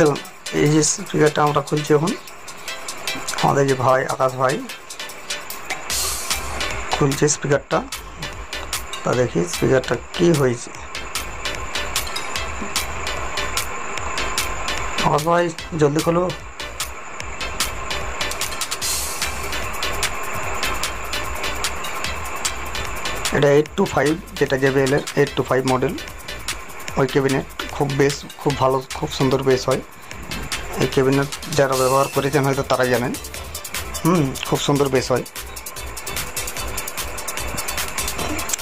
দেখুন এই যে স্পিকারটা আমরা খুলছি এখন, আমাদের যে ভাই আকাশ ভাই খুলছে স্পিকারটা, তা দেখি স্পিকারটা কি হয়েছে। আকাশ ভাই জলদি খোলো। এটা 825, যেটা JBL এর 825 মডেল, ওই ক্যাবিনেট খুব ভালো, খুব সুন্দর বেস হয়। এই ক্যাবিনেট যারা ব্যবহার করেছেন হয়তো তারা জানেন। খুব সুন্দর বেস হয়।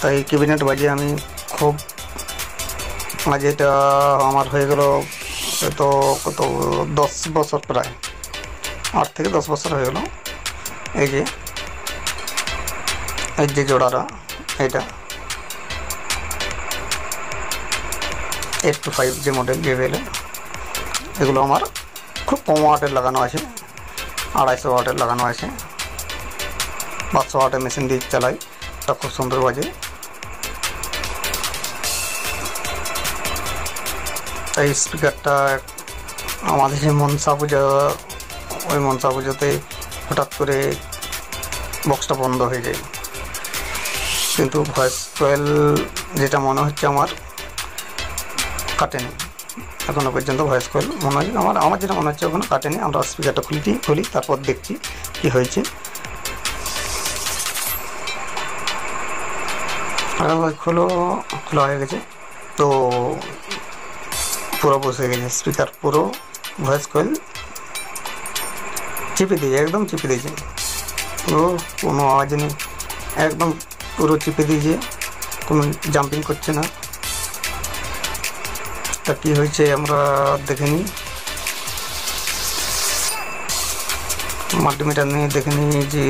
তাই ক্যাবিনেট বাজিয়ে আমি খুব, আজ এটা আমার হয়ে গেল তো কত 10 বছর, প্রায় 8 থেকে 10 বছর হয়ে গেল। এই যে জোড়াটা, এটা 825 যে মডেল JBL এর, এগুলো আমার খুব কম ওয়াটের লাগানো আছে, 250 ওয়াটের লাগানো আছে। 500 ওয়াটের মেশিন দিয়ে চালাই, তা খুব সুন্দর বাজে। এই স্পিকারটা আমাদের যে মনসা পূজা, ওই মনসা পুজোতে হঠাৎ করে বক্সটা বন্ধ হয়ে যায়, কিন্তু ভয়েস কয়েল যেটা মনে হচ্ছে আমার কাটেনি এখনো পর্যন্ত। ভয়েস কয়েল মনে হয় আমার যেটা মনে হচ্ছে ওখানে কাটেনি। আমরা স্পিকারটা খুলি, তারপর দেখছি কি হয়েছে। খোলা হয়ে গেছে, তো পুরো বসে গেছে স্পিকার, পুরো ভয়েস কয়েল চিপে দিয়েছে, একদম চিপে দিয়েছে, পুরো কোনো আওয়াজ নেই, একদম পুরো চিপে দিয়েছে, কোনো জাম্পিং করছে না। তা কী হয়েছে আমরা দেখে নিই, মাল্টিমিটার নিয়ে দেখে নিই যে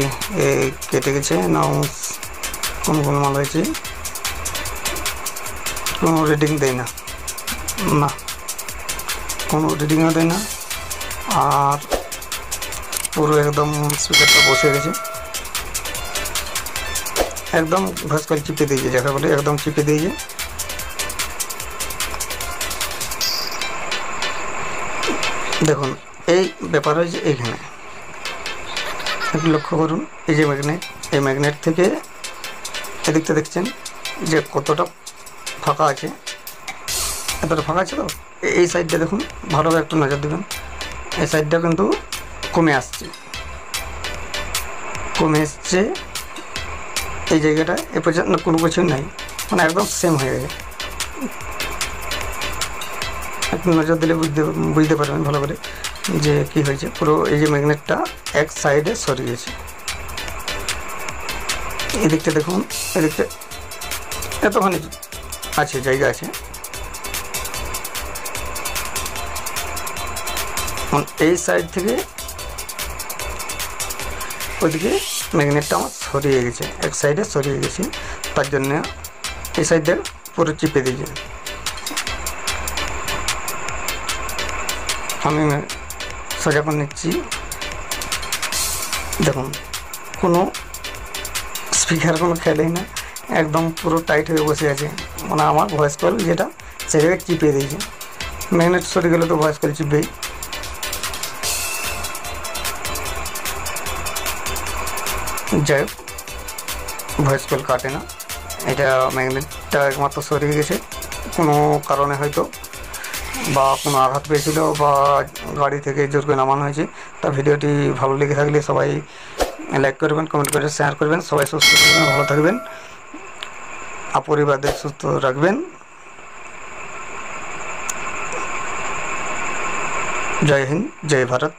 কেটে গেছে না কোনো মাল হয়েছে। কোনো রিডিং দেয় না, কোনো রিডিংও দেয় না। আর পুরো একদম স্পিকারটা বসে গেছে, একদম ভয়েস কয়েল চিপে দিয়েছে, যাকে বলে একদম চিপে দিয়েছে। দেখুন এই ব্যাপার হয়েছে এইখানে, একটু লক্ষ্য করুন। এই যে ম্যাগনেট, এই ম্যাগনেট থেকে এদিকটা দেখছেন যে কতটা ফাঁকা আছে, এতটা ফাঁকা আছে। তো এই সাইডটা দেখুন, ভালোভাবে একটু নজর দেবেন, এই সাইডটা কিন্তু কমে এসছে, এই জায়গাটা এ পর্যন্ত কোনো কিছু নাই, মানে একদম সেম হয়ে গেছে। একটু নজর দিলে বুঝতে পারবেন ভালো করে যে কি হয়েছে। পুরো এই যে ম্যাগনেটটা এক সাইডে সরে গেছে। এদিকটা দেখুন, এদিকটা এতখানি আছে, জায়গা আছে। এই সাইড থেকে ওইদিকে ম্যাগনেটটা আমার সরিয়ে গেছে, এক সাইডে সরিয়ে গেছে, তার জন্য এই সাইডটা পুরো চিপে দিয়েছে। আমি সোজা করে নিচ্ছি, দেখুন কোনো স্পিকার কোনো খেলেই না, একদম পুরো টাইট হয়ে বসে আছে, মানে আমার ভয়েস কল যেটা সেটাকে চিপে দিয়েছে। ম্যাগনেট সরে গেলে তো ভয়েস কল চিপবেই। যাই হোক, ভয়েস কল কাটে না, এটা ম্যাগনেটটা একমাত্র সরিয়ে গেছে কোনো কারণে, হয়তো বা কোনো আঘাত পেয়েছিল বা গাড়ি থেকে জোর করে নামানো হয়েছে। তা ভিডিওটি ভালো লেগে থাকলে সবাই লাইক করবেন, কমেন্ট করে শেয়ার করবেন। সবাই সুস্থ থাকবেন, ভালো থাকবেন, পরিবারদের সুস্থ রাখবেন। জয় হিন্দ, জয় ভারত।